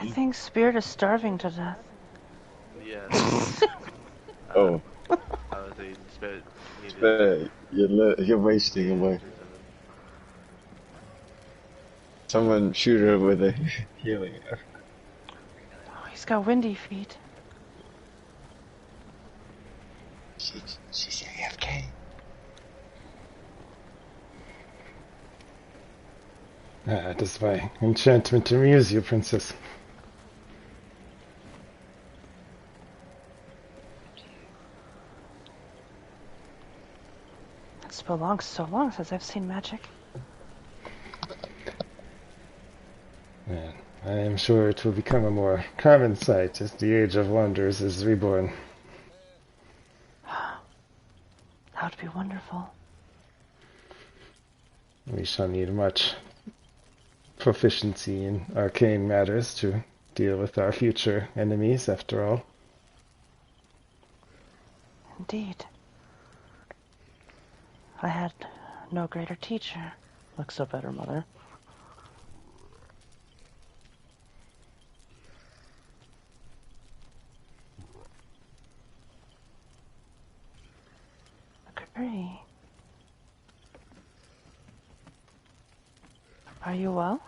think Spirit is starving to death. Yes. Oh, I was saying Spirit needed but you're wasting away. to them. Someone shoot her with a healing arrow. Oh, he's got windy feet. She's AFK. Does my enchantment amuse you, princess? It's been so long since I've seen magic. Yeah, I am sure it will become a more common sight as the Age of Wonders is reborn. That would be wonderful. We shall need much proficiency in arcane matters to deal with our future enemies, after all. Indeed. I had no greater teacher. Looks up at her mother. Agree. Are you well?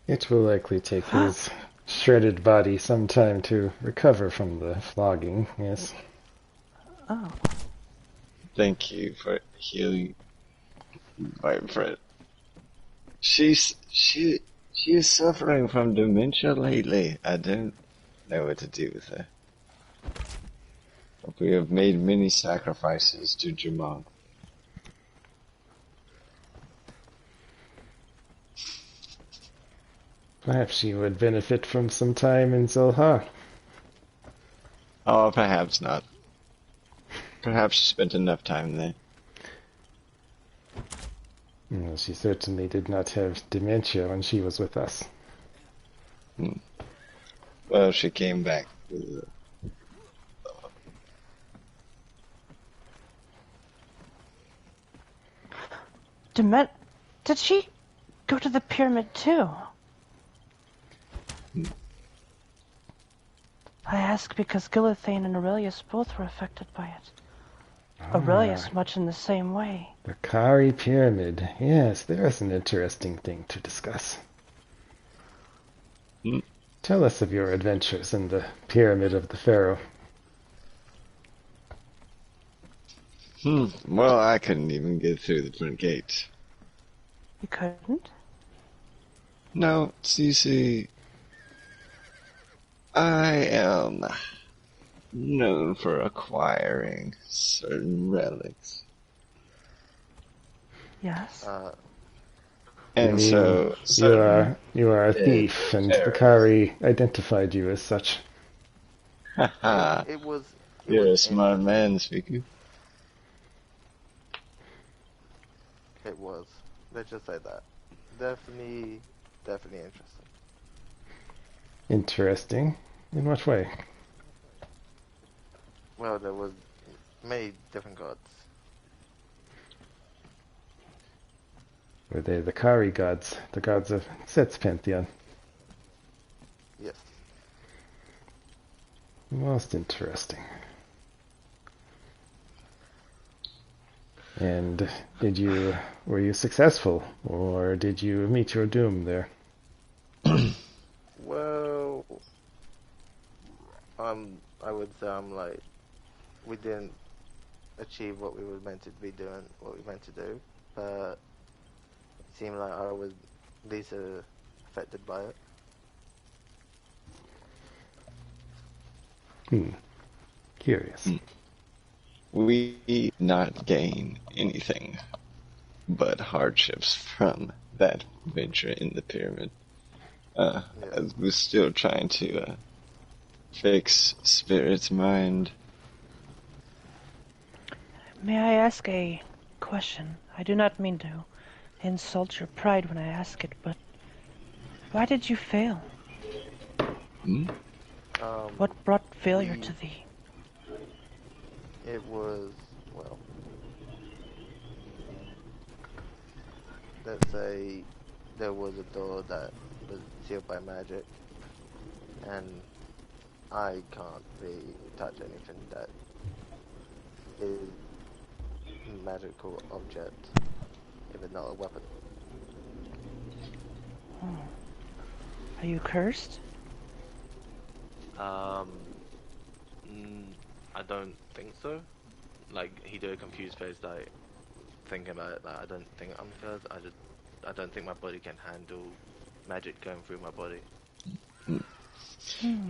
It will likely take his shredded body some time to recover from the flogging, yes. Oh. Thank you for healing my friend. She is suffering from dementia lately. I don't know what to do with her. But we have made many sacrifices to Jamon. Perhaps she would benefit from some time in Zulha. Oh, perhaps not. Perhaps she spent enough time there. Well, she certainly did not have dementia when she was with us. Well, she came back with Did she go to the pyramid too? I ask because Gilithane and Aurelius both were affected by it. Aurelius much in the same way. The Kari Pyramid. Yes, there's an interesting thing to discuss. Tell us of your adventures in the Pyramid of the Pharaoh. Well, I couldn't even get through the front gate. You couldn't? No, see, I am known for acquiring certain relics. Yes. And so you are a thief, and the Kari identified you as such. It was. You're a smart man, speaking. It was. Let's just say that. Definitely interesting. Interesting. In what way? Well, there was many different gods. Were they the Kari gods, the gods of Set's pantheon? Yes. Most interesting. And were you successful, or did you meet your doom there? Well, I would say we didn't achieve what we were meant to be doing, what we meant to do, but it seemed like I was least affected by it. Curious. We did not gain anything but hardships from that venture in the pyramid. As we're still trying to fix Spirit's mind. May I ask a question? I do not mean to insult your pride when I ask it, but why did you fail? What brought failure to thee? It was, well, let's say there was a door that was sealed by magic, and I can't really touch anything that is a magical object, if it's not a weapon. Are you cursed? I don't think so. Like, he did a confused face, like, thinking about it, like, I don't think I'm cursed, I don't think my body can handle magic going through my body.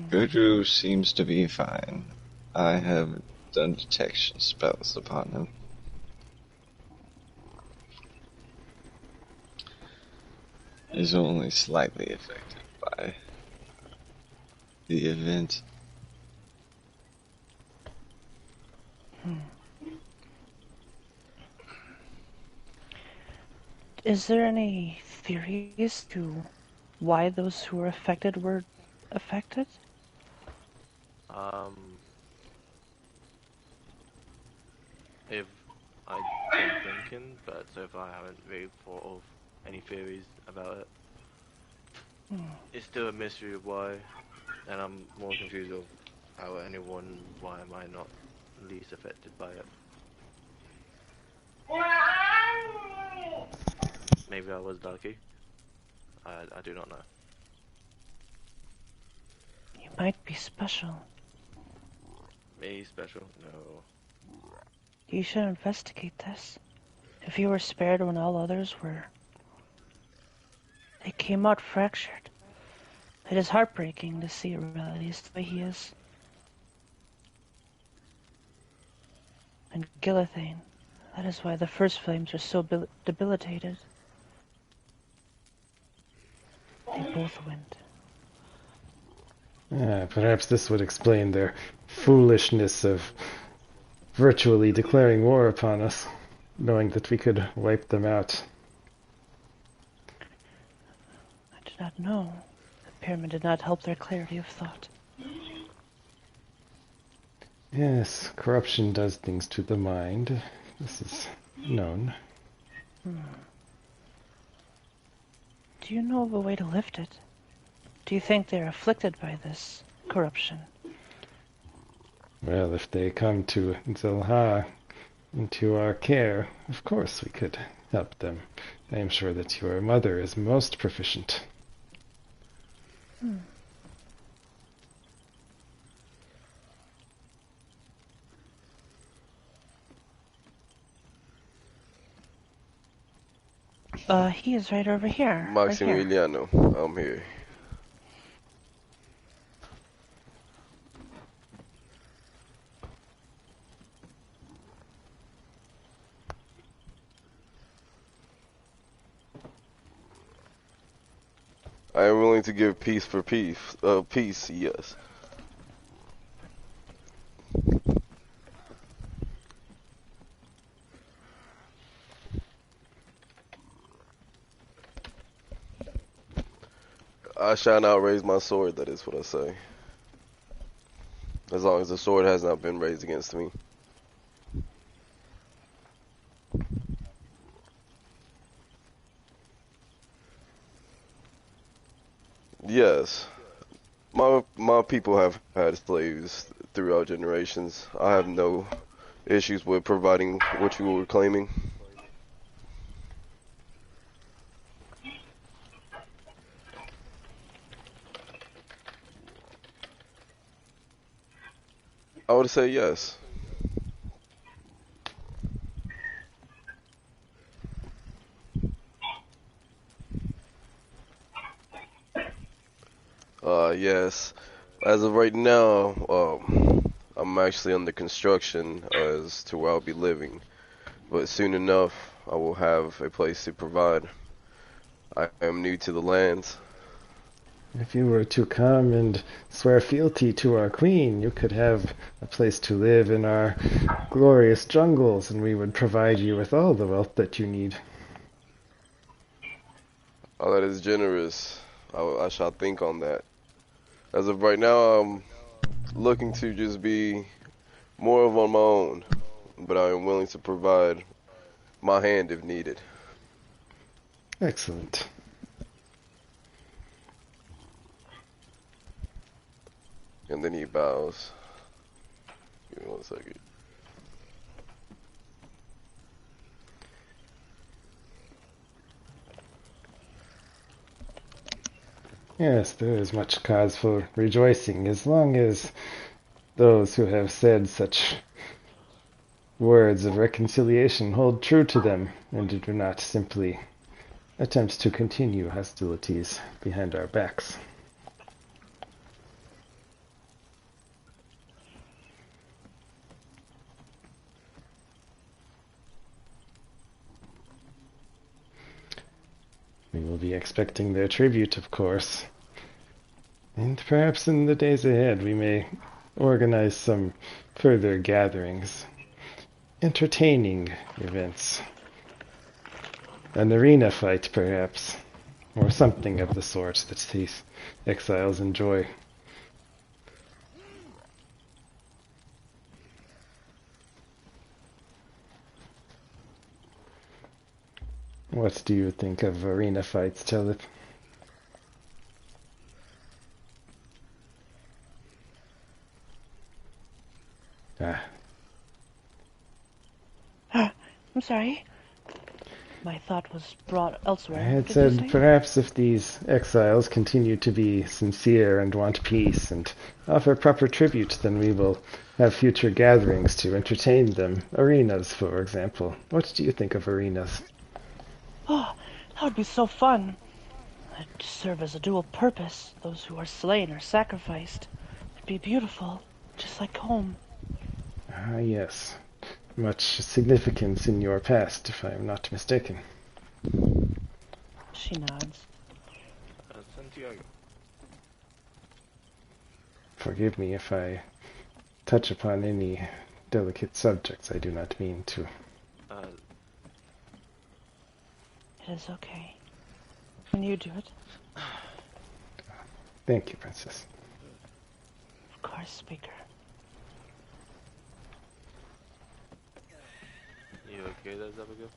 Gurdru seems to be fine. I have done detection spells upon him. He's only slightly affected by the event. Is there any theories to why those who were affected were affected? If I've been thinking, but so far I haven't really thought of any theories about it. It's still a mystery of why, and I'm more confused of how anyone, why am I not least affected by it? Maybe I was lucky. I do not know. You might be special. Me special? No. You should investigate this. If you were spared when all others were, they came out fractured. It is heartbreaking to see Aurelius the way he is. And Gilithane, that is why the first flames are so debilitated. They both went. Perhaps this would explain their foolishness of virtually declaring war upon us, knowing that we could wipe them out. I do not know. The pyramid did not help their clarity of thought. Yes, corruption does things to the mind. This is known. Do you know of a way to lift it? Do you think they're afflicted by this corruption? Well, if they come to Zilha, into our care, of course we could help them. I am sure that your mother is most proficient. He is right over here. Right here. Maximiliano, I'm here. I am willing to give peace for peace. Peace, yes. I shall not raise my sword, that is what I say. As long as the sword has not been raised against me. Yes. My people have had slaves throughout generations. I have no issues with providing what you were claiming. I would say yes. Yes. As of right now, I'm actually under construction as to where I'll be living. But soon enough, I will have a place to provide. I am new to the lands. If you were to come and swear fealty to our queen, you could have a place to live in our glorious jungles, and we would provide you with all the wealth that you need. Oh, that is generous. I shall think on that. As of right now, I'm looking to just be More of on my own, but I am willing to provide my hand if needed. Excellent. And then he bows. Give me 1 second. Yes, there is much cause for rejoicing, as long as those who have said such words of reconciliation hold true to them, and do not simply attempt to continue hostilities behind our backs. We will be expecting their tribute, of course. And perhaps in the days ahead we may organize some further gatherings. Entertaining events. An arena fight, perhaps. Or something of the sort that these exiles enjoy. What do you think of arena fights, Telip? I'm sorry. My thought was brought elsewhere. I had Did you said say? perhaps if these exiles continue to be sincere and want peace and offer proper tribute, then we will have future gatherings to entertain them. Arenas, for example. What do you think of arenas? Oh, that would be so fun. It'd serve as a dual purpose. Those who are slain or sacrificed. It'd be beautiful, just like home. Ah, yes. Much significance in your past, if I am not mistaken. She nods. Santiago. Forgive me if I touch upon any delicate subjects. I do not mean to. It is okay. When you do it, Thank you, Princess. of course, Speaker. You okay there, Zabigo?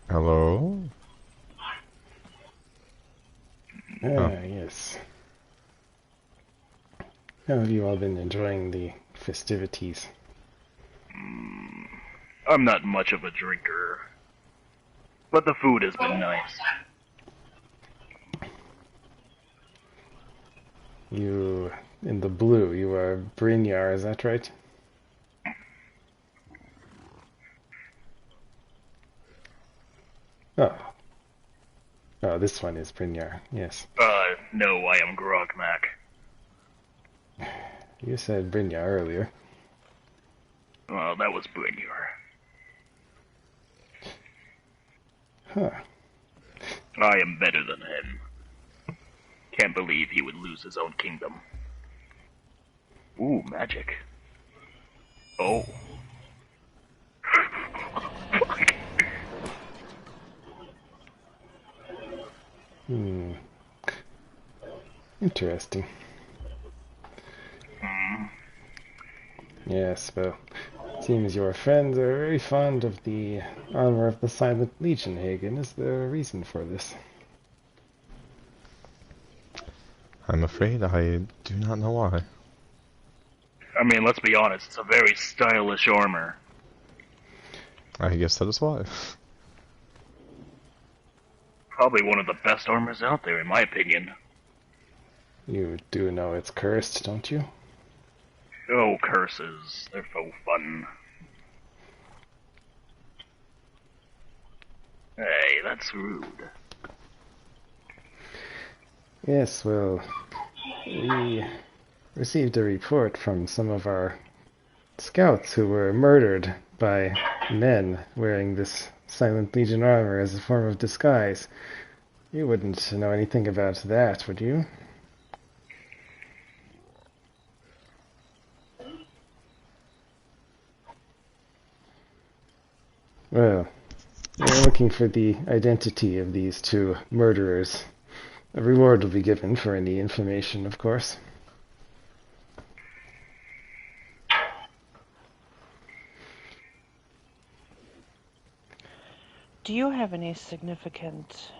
Hello? Yes. How have you all been enjoying the festivities? I'm not much of a drinker, but the food has been nice. You, in the blue, you are Brynjar, is that right? Oh. Oh, this one is Brynjar, yes. No, I am Grogmak. You said Brynjar earlier. Well, that was Brynjar. Huh. I am better than him. Can't believe he would lose his own kingdom. Ooh, magic. Oh. Fuck. Interesting. Yes, well, seems your friends are very fond of the armor of the Silent Legion, Hagen. Is there a reason for this? I'm afraid I do not know why. I mean, let's be honest, it's a very stylish armor. I guess that is why. Probably one of the best armors out there, in my opinion. You do know it's cursed, don't you? Oh, curses. They're so fun. Hey, that's rude. Yes, well, we received a report from some of our scouts who were murdered by men wearing this Silent Legion armor as a form of disguise. You wouldn't know anything about that, would you? Well, we're looking for the identity of these two murderers. A reward will be given for any information, of course. Do you have any significant...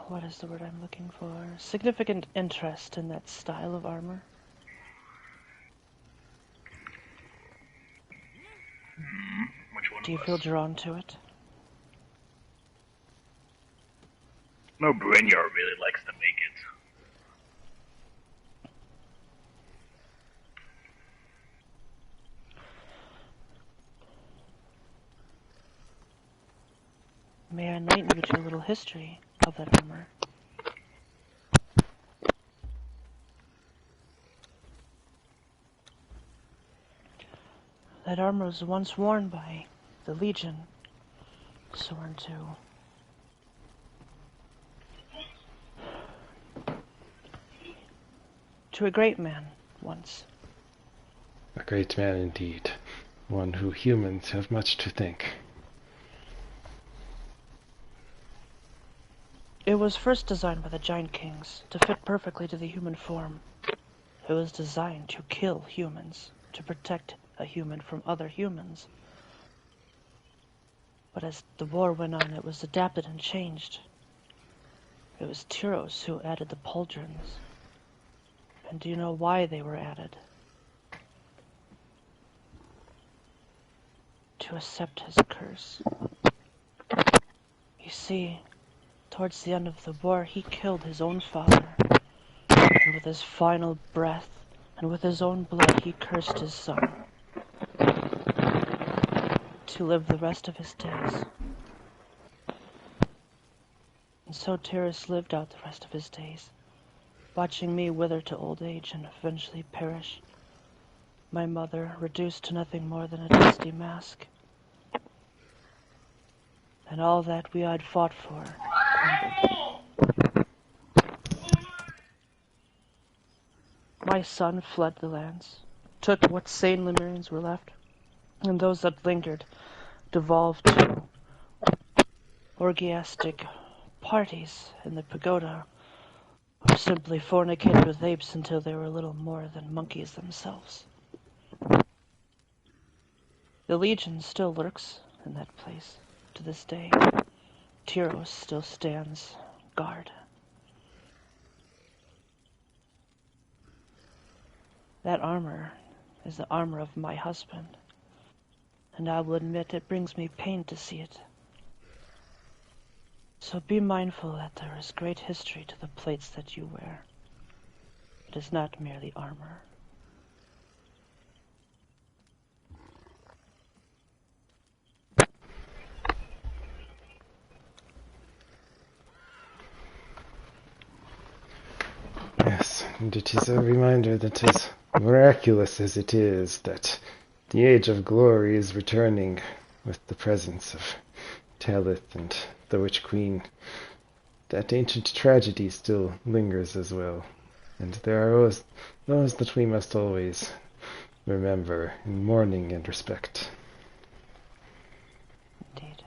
what is the word I'm looking for? Significant interest in that style of armor? Which one Do you of feel us? drawn to it? No, Brynjar really likes to make it. May I enlighten you to a little history of that armor? That armor was once worn by the Legion, sworn to a great man once. A great man indeed. One who humans have much to thank. It was first designed by the Giant Kings to fit perfectly to the human form. It was designed to kill humans, to protect a human from other humans. But as the war went on, it was adapted and changed. It was Tyros who added the pauldrons. And do you know why they were added? To accept his curse. You see, towards the end of the war, he killed his own father. And with his final breath, and with his own blood, he cursed his son to live the rest of his days. And so Tyros lived out the rest of his days, watching me wither to old age and eventually perish. My mother reduced to nothing more than a dusty mask. And all that we had fought for crumbled. My son fled the lands, took what sane Lemurians were left, and those that lingered devolved to orgiastic parties in the pagoda, or simply fornicated with apes until they were little more than monkeys themselves. The Legion still lurks in that place to this day. Tyros still stands guard. That armor is the armor of my husband, and I will admit it brings me pain to see it. So be mindful that there is great history to the plates that you wear. It is not merely armor. Yes, and it is a reminder that as miraculous as it is, that the Age of Glory is returning with the presence of Talith and the Witch Queen. That ancient tragedy still lingers as well, and there are those that we must always remember in mourning and respect. Indeed.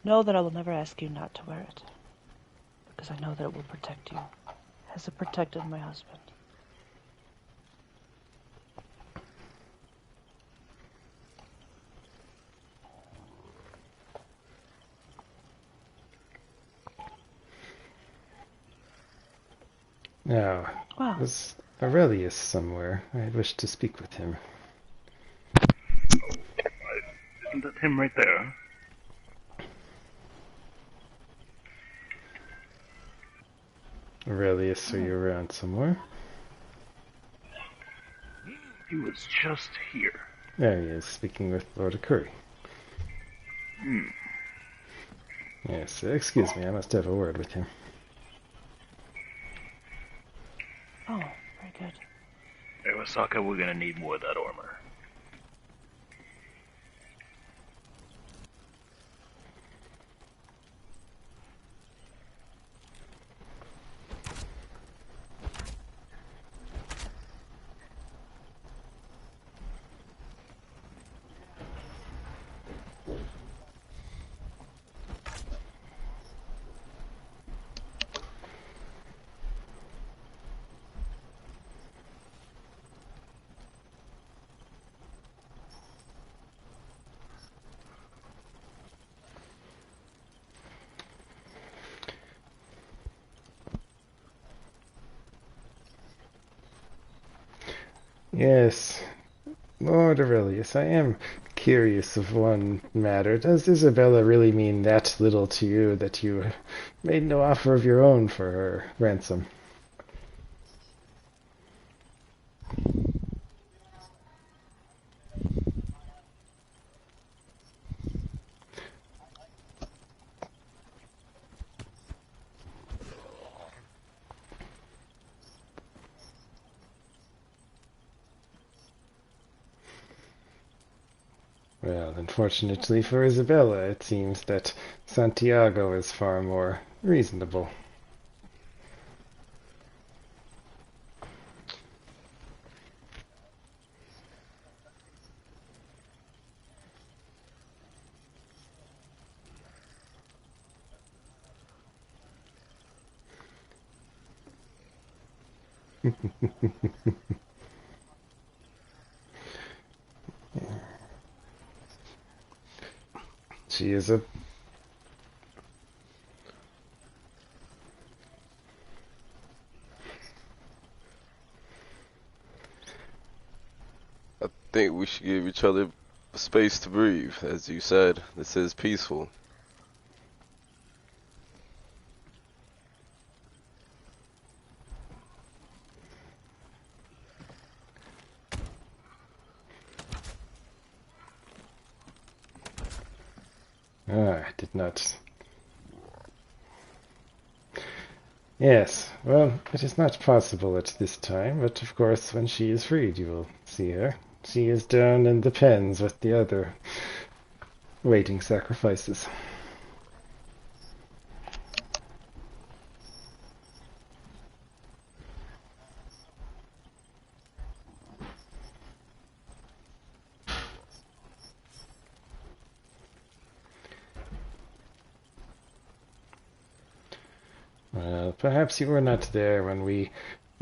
Know that I will never ask you not to wear it, because I know that it will protect you, as it protected my husband. Now, Wow. was Aurelius somewhere? I wish to speak with him. Isn't that him right there? Aurelius, are you around somewhere? He was just here. There he is, speaking with Lord Curry. Hmm. Yes, excuse me, I must have a word with him. Oh, very good. Iwasaka, we're gonna need more of that armor. Yes, Lord Aurelius, I am curious of one matter. Does Isabella really mean that little to you that you made no offer of your own for her ransom? Well, unfortunately for Isabella, it seems that Santiago is far more reasonable. She is a... I think we should give each other space to breathe. As you said, this is peaceful. I did not... Yes, well, it is not possible at this time, but of course when she is freed you will see her. She is down in the pens with the other waiting sacrifices. Well, perhaps you were not there when we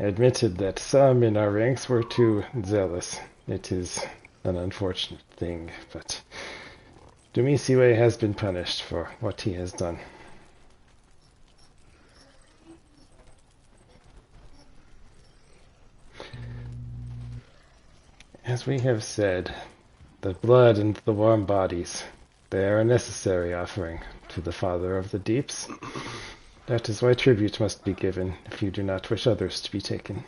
admitted that some in our ranks were too zealous. It is an unfortunate thing, but Dumisiwe has been punished for what he has done. As we have said, the blood and the warm bodies, they are a necessary offering to the Father of the Deeps. That is why tribute must be given if you do not wish others to be taken.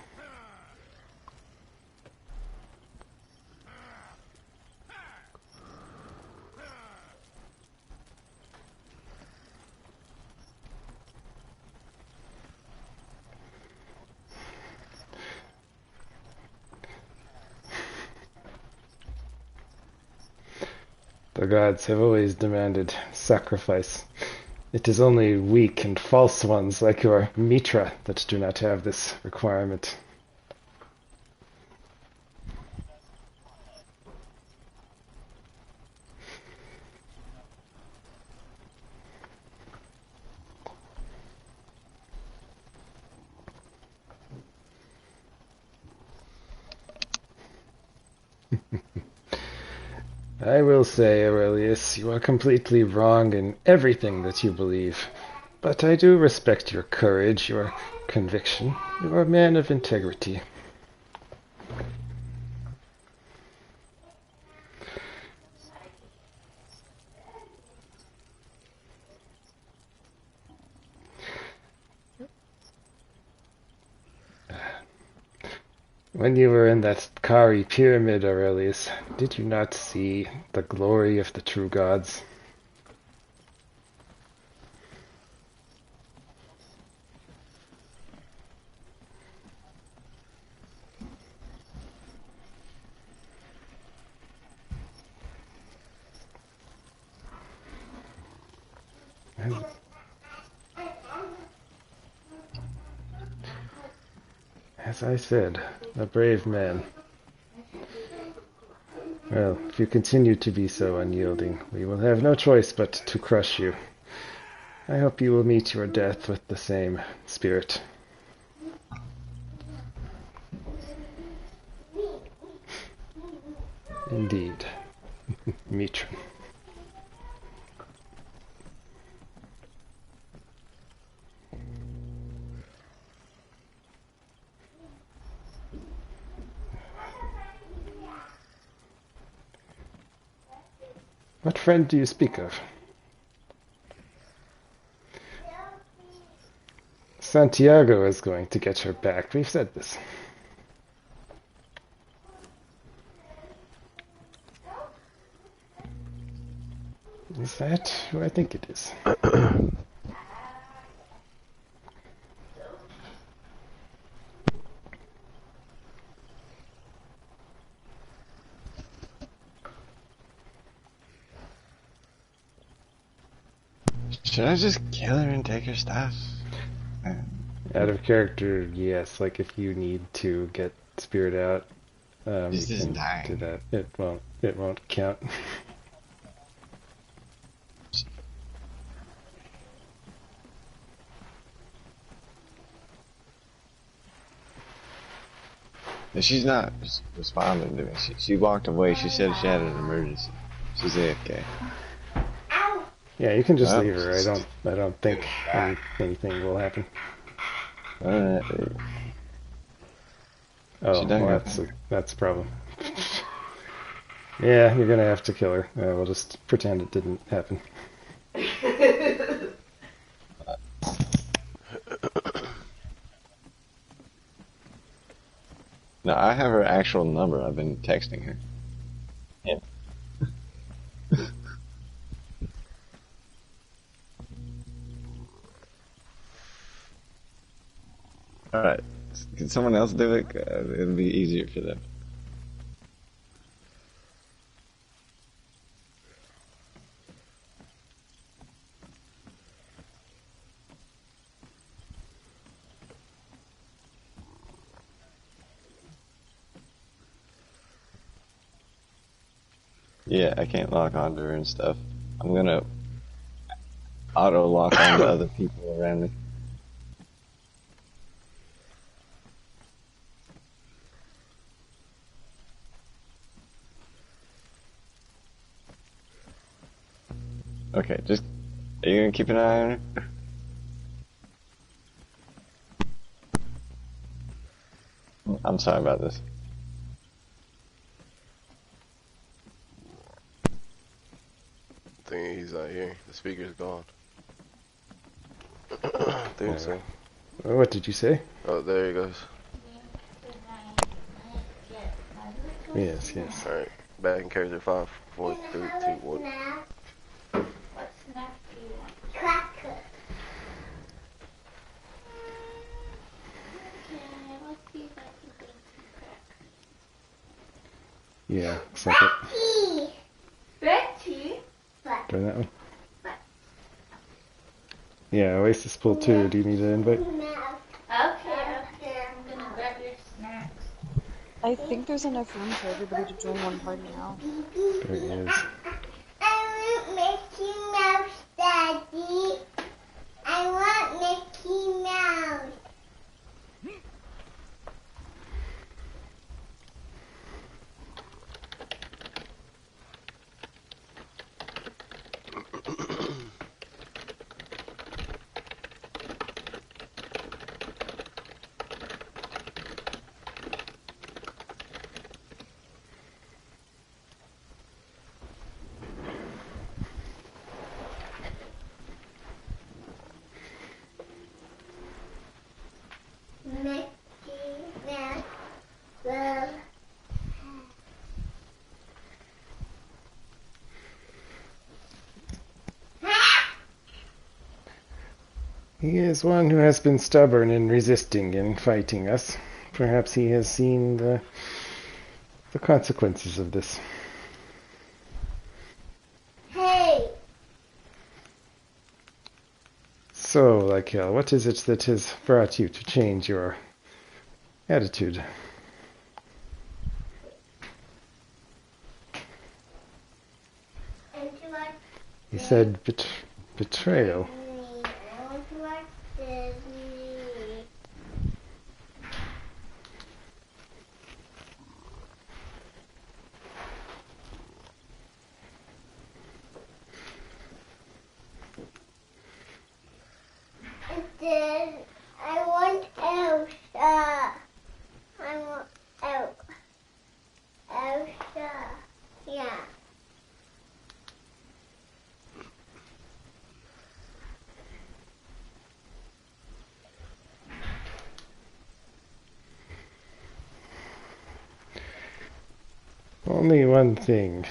The gods have always demanded sacrifice. It is only weak and false ones like your Mitra that do not have this requirement. I will say, Aurelius, you are completely wrong in everything that you believe. But I do respect your courage, your conviction. You are a man of integrity. When you were in that Kari pyramid, Aurelius, did you not see the glory of the true gods? As I said, a brave man. Well, if you continue to be so unyielding, we will have no choice but to crush you. I hope you will meet your death with the same spirit. Indeed. Mitra. What friend do you speak of? Santiago is going to get her back. We've said this. Is that who I think it is? Should I just kill her and take her stuff? Out of character, yes. Like if you need to get spirit out, This you isn't can dying. do that. It won't count. She's not responding to me. She walked away. She said she had an emergency. She's AFK. Yeah, you can just Oh. leave her. I don't think anything will happen. Alright. Oh, She done well, got that's a problem. Yeah, you're gonna have to kill her. We'll just pretend it didn't happen. No, I have her actual number. I've been texting her. Yeah. Alright. Can someone else do it? It'll be easier for them. Yeah, I can't lock onto her and stuff. I'm gonna auto lock onto other people around me. Okay, just are you gonna keep an eye on her? I'm sorry about this. I think he's not here. The speaker's gone. I think so. What did you say? Oh, there he goes. Yes, yes. Alright, back in character 5, 4, 3, 2, 1. What snack do you want? Cracker. Okay, let's see if I can get some crackers. Yeah, second. Betty. Try that one. Yeah, Oasis Pool 2. Do you need an invite? Okay, I'm gonna grab your snacks. I think there's enough room for everybody to join one party now. There he is. I want Mickey Mouse, Daddy. I want Mickey Mouse. He is one who has been stubborn in resisting and fighting us. Perhaps he has seen the consequences of this. Hey! So, Lykel, what is it that has brought you to change your attitude? And you like He said betrayal. Disney? I want to watch Disney. And then I want Elsa. I want Elsa. Yeah. Only one thing.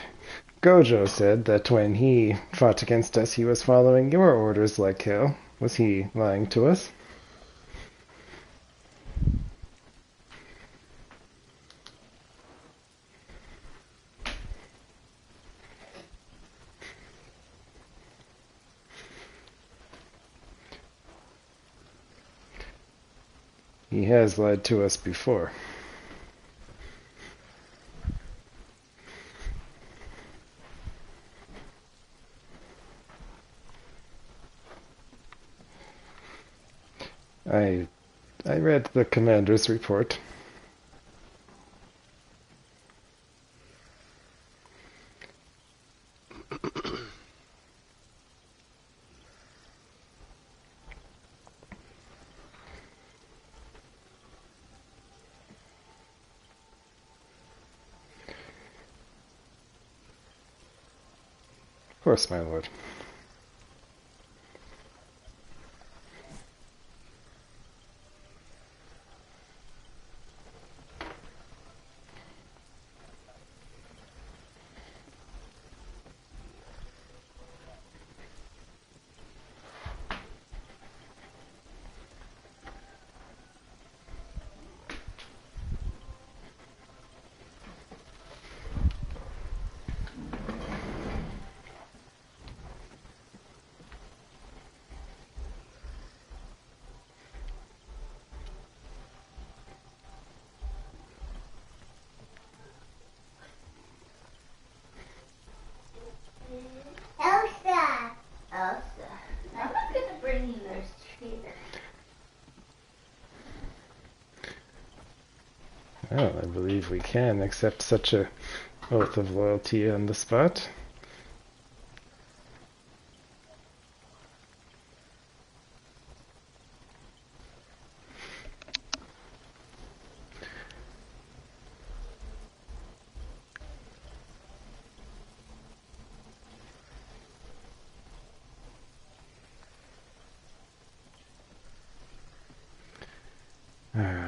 Gojo said that when he fought against us, he was following your orders, Lykel. Was he lying to us? He has lied to us before. I read the commander's report. Of course, my lord. Elsa. Elsa. I'm not gonna bring you those cheaters. Well, I believe we can accept such a oath of loyalty on the spot.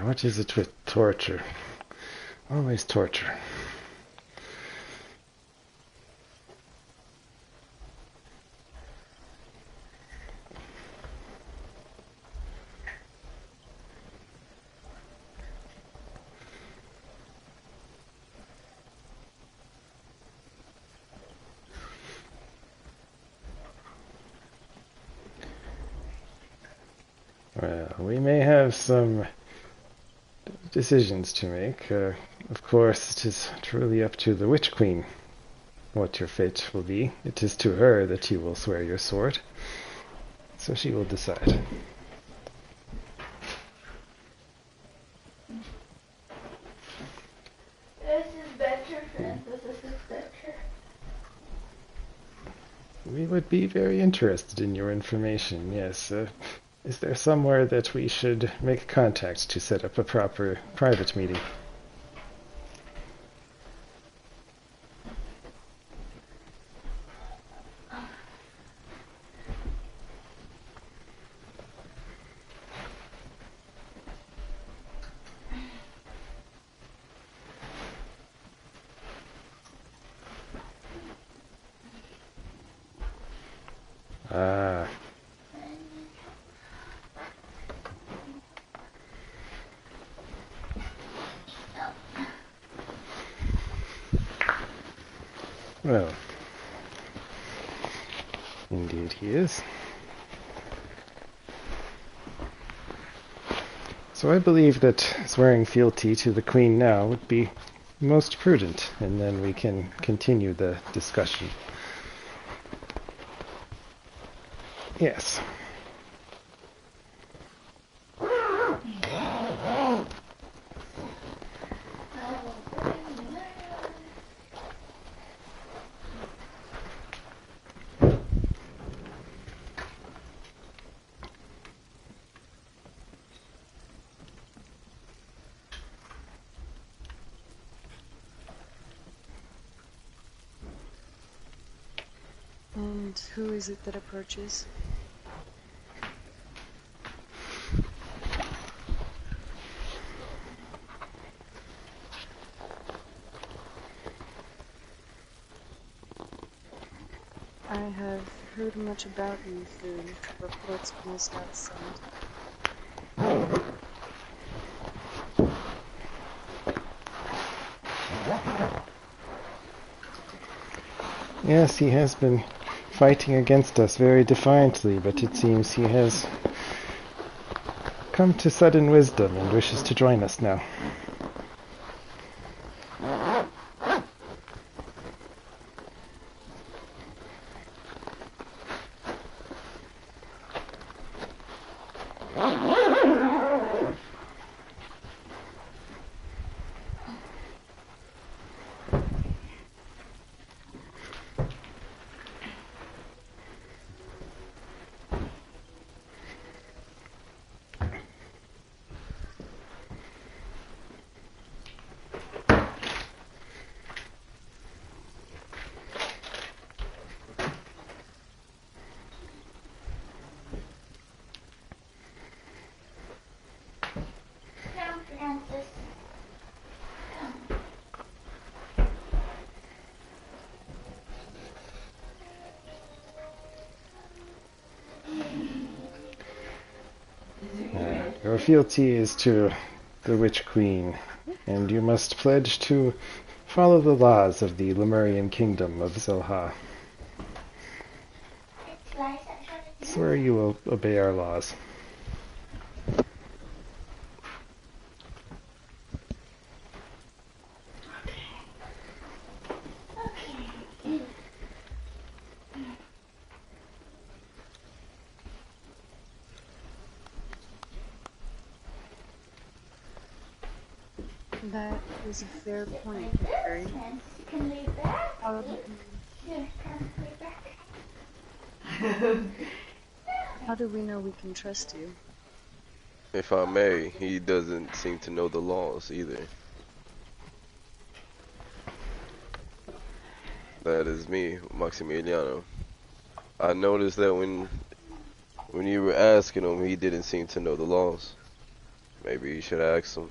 What is it with torture? Always torture. Well, we may have some decisions to make. Of course, it is truly up to the Witch Queen what your fate will be. It is to her that you will swear your sword. So she will decide. This is better, Francis. This is better. We would be very interested in your information, yes. Is there somewhere that we should make contact to set up a proper private meeting? Ah. Well, indeed he is. So I believe that swearing fealty to the Queen now would be most prudent, and then we can continue the discussion. Yes. And who is it that approaches? I have heard much about you through reports Gnostad sent. Yes, he has been fighting against us very defiantly, but it seems he has come to sudden wisdom and wishes to join us now. Come, Francis. Your fealty is to the Witch Queen, and you must pledge to follow the laws of the Lemurian kingdom of Zelha. Swear you will obey our laws. That is a fair point, Harry. Can we back? How, Here, come, we back. how do we know we can trust you? If I may, he doesn't seem to know the laws either. That is me, Maximiliano. I noticed that when you were asking him, he didn't seem to know the laws. Maybe you should ask him.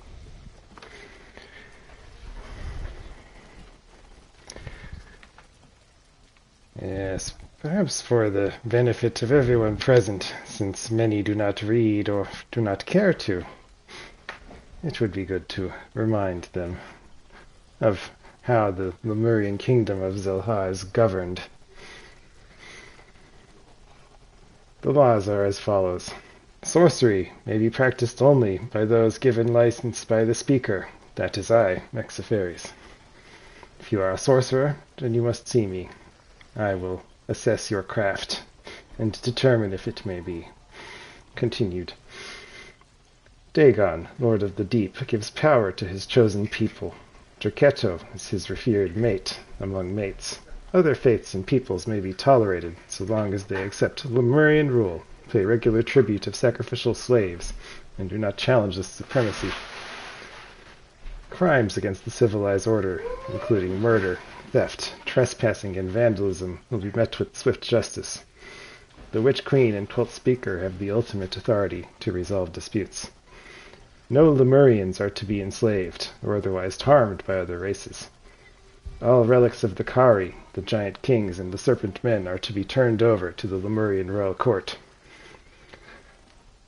Yes, perhaps for the benefit of everyone present, since many do not read or do not care to, it would be good to remind them of how the Lemurian kingdom of Zelha is governed. The laws are as follows. Sorcery may be practiced only by those given license by the speaker. That is I, Mexaferes. If you are a sorcerer, then you must see me. I will assess your craft and determine if it may be continued. Dagon, Lord of the Deep, gives power to his chosen people. Draketo is his revered mate among mates. Other faiths and peoples may be tolerated so long as they accept Lemurian rule, pay regular tribute of sacrificial slaves, and do not challenge this supremacy. Crimes against the civilized order, including murder, theft, trespassing, and vandalism, will be met with swift justice. The Witch Queen and Quilt Speaker have the ultimate authority to resolve disputes. No Lemurians are to be enslaved or otherwise harmed by other races. All relics of the Kari, the giant kings, and the serpent men are to be turned over to the Lemurian royal court.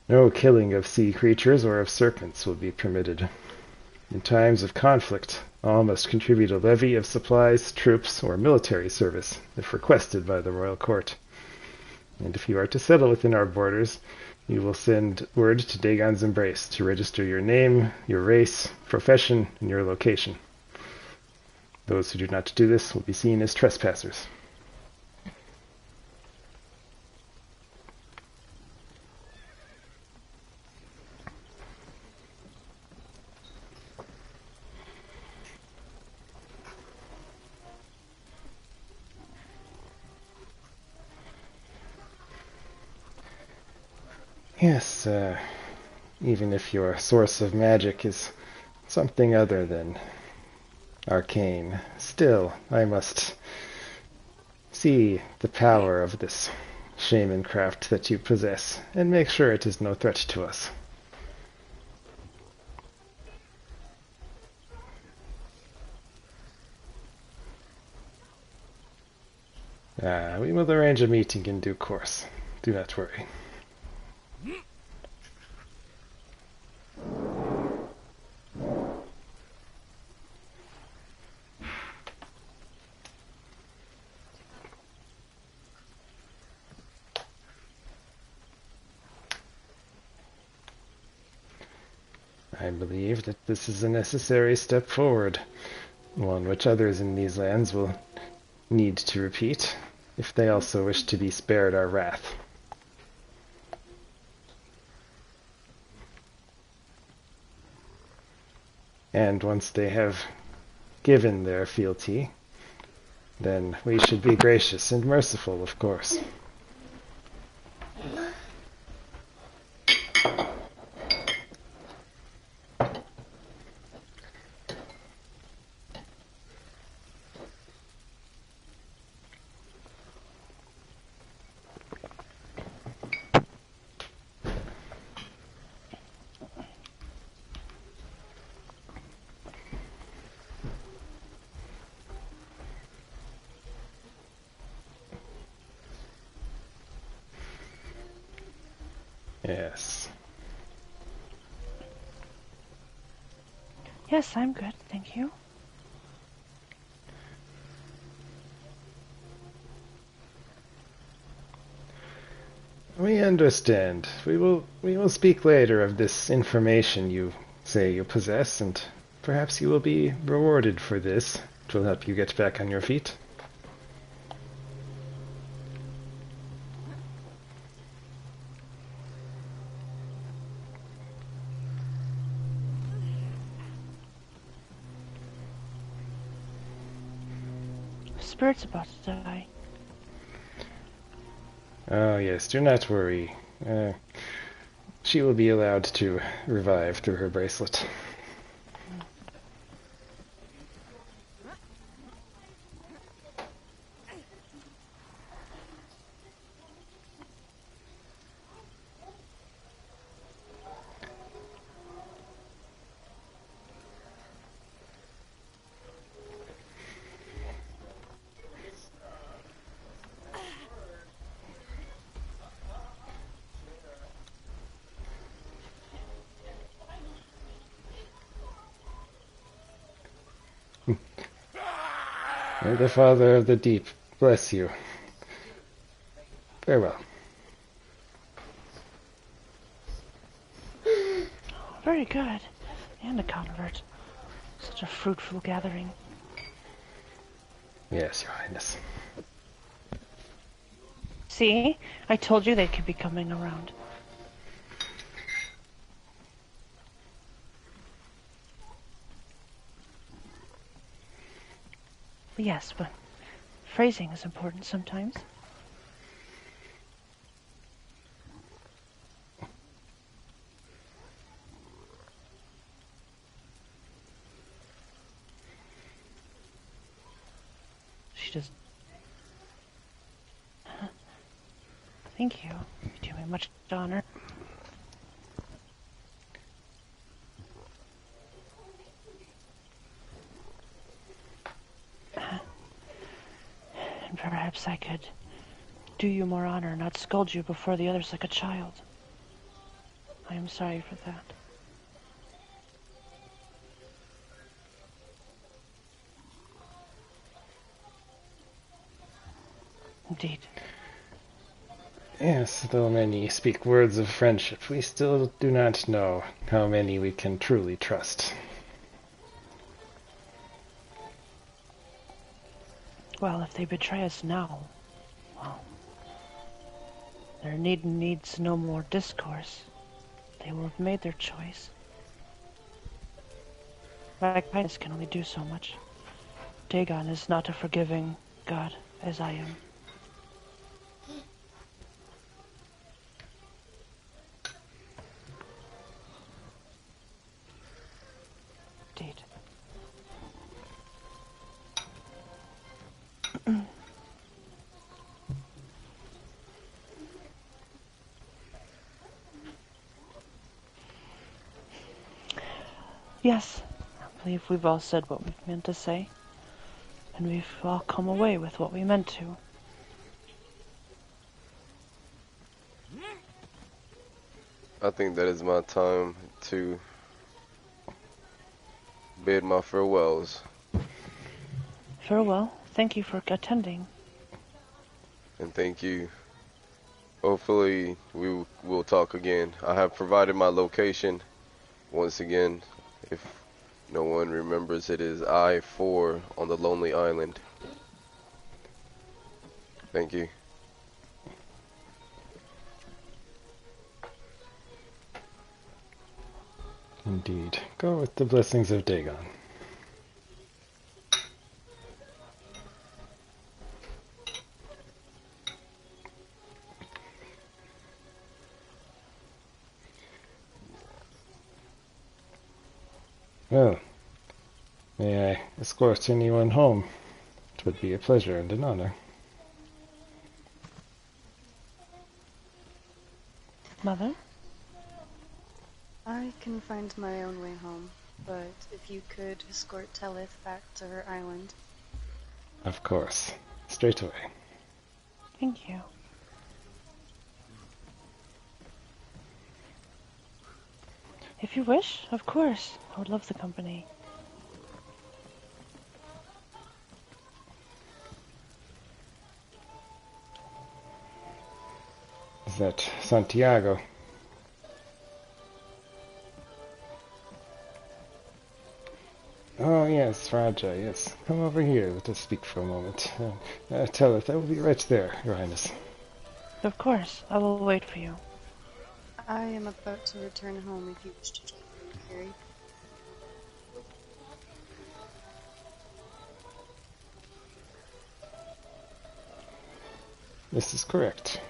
No killing of sea creatures or of serpents will be permitted. In times of conflict, All must contribute a levy of supplies, troops, or military service, if requested by the royal court. And if you are to settle within our borders, you will send word to Dagon's Embrace to register your name, your race, profession, and your location. Those who do not do this will be seen as trespassers. Yes, even if your source of magic is something other than arcane, still, I must see the power of this shaman craft that you possess, and make sure it is no threat to us. We will arrange a meeting in due course. Do not worry. I believe that this is a necessary step forward, one which others in these lands will need to repeat, if they also wish to be spared our wrath. And once they have given their fealty, then we should be gracious and merciful, of course. Yes. Yes, I'm good, thank you. We understand. We will speak later of this information you say you possess, and perhaps you will be rewarded for this. It will help you get back on your feet. Spirit's about to die. Oh yes, do not worry. She will be allowed to revive through her bracelet. May the Father of the Deep bless you. Farewell. Very good. And a convert. Such a fruitful gathering. Yes, Your Highness. See? I told you they could be coming around. Yes, but phrasing is important sometimes. She just... Thank you. You do me much honor. And perhaps I could do you more honor, not scold you before the others like a child. I am sorry for that. Indeed. Yes, though many speak words of friendship, we still do not know how many we can truly trust. Well, if they betray us now, well, there needs no more discourse. They will have made their choice. My kindness can only do so much. Dagon is not a forgiving god, as I am. Indeed. Yes, I believe we've all said what we've meant to say, and we've all come away with what we meant to. I think that is my time to bid my farewells. Farewell. Thank you for attending. And thank you. Hopefully we will talk again. I have provided my location. Once again, if no one remembers, it is I-4 on the Lonely Island. Thank you. Indeed. Go with the blessings of Dagon. Well, may I escort anyone home? It would be a pleasure and an honor. Mother? I can find my own way home, but if you could escort Telith back to her island. Of course. Straight away. Thank you. If you wish, of course. I would love the company. Is that Santiago? Oh, yes, Raja, yes. Come over here. Let us speak for a moment. Tellith, I will be right there, Your Highness. Of course. I will wait for you. I am about to return home if you wish to join me, Carrie. This is correct.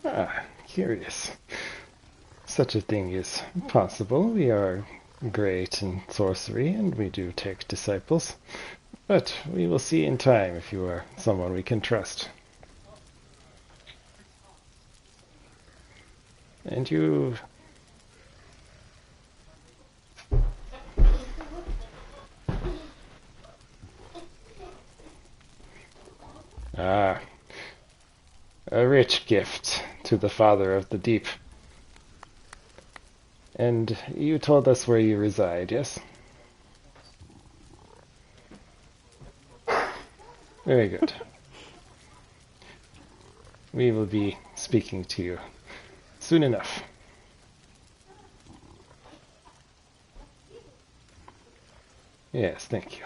Ah, curious. Such a thing is possible. We are great in sorcery, and we do take disciples. But we will see in time if you are someone we can trust. And you... Ah, a rich gift to the Father of the Deep. And you told us where you reside, yes? Very good. We will be speaking to you soon enough. Yes, thank you.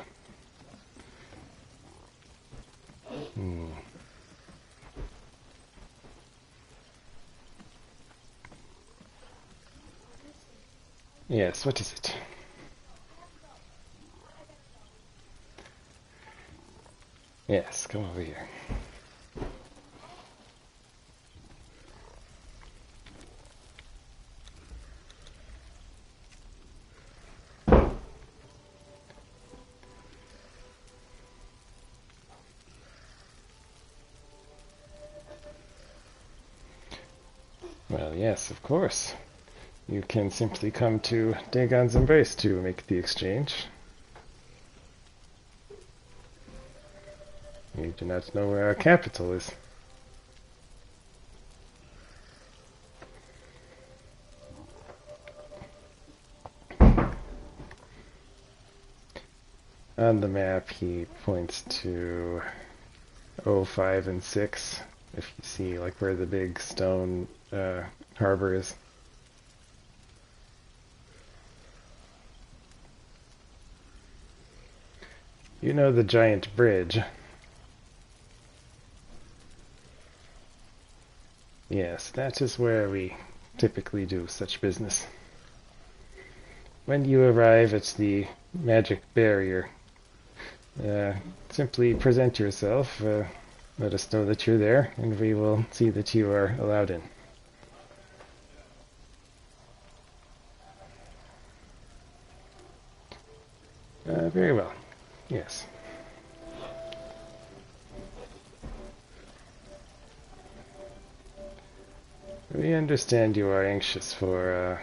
Yes, what is it? Yes, come over here. Well, yes, of course. You can simply come to Dagon's Embrace to make the exchange. You do not know where our capital is. On the map, he points to 05 and 6, if you see like where the big stone harbor is. You know the giant bridge? Yes, that is where we typically do such business. When you arrive at the magic barrier, simply present yourself, let us know that you're there, and we will see that you are allowed in. Very well. Yes. We understand you are anxious for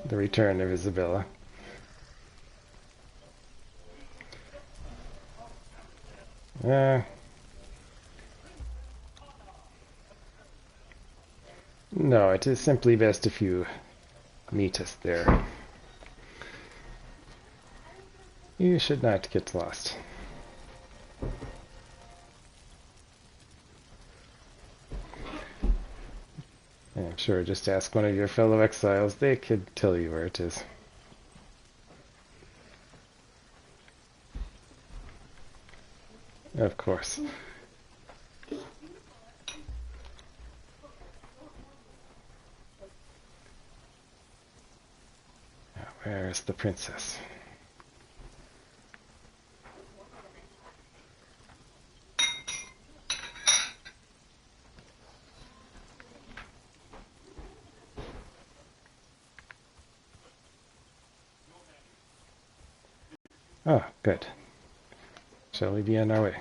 the return of Isabella. No, it is simply best if you meet us there. You should not get lost. I'm sure just ask one of your fellow exiles, they could tell you where it is. Of course. Now, where is the princess? Oh, good. Shall we be on our way?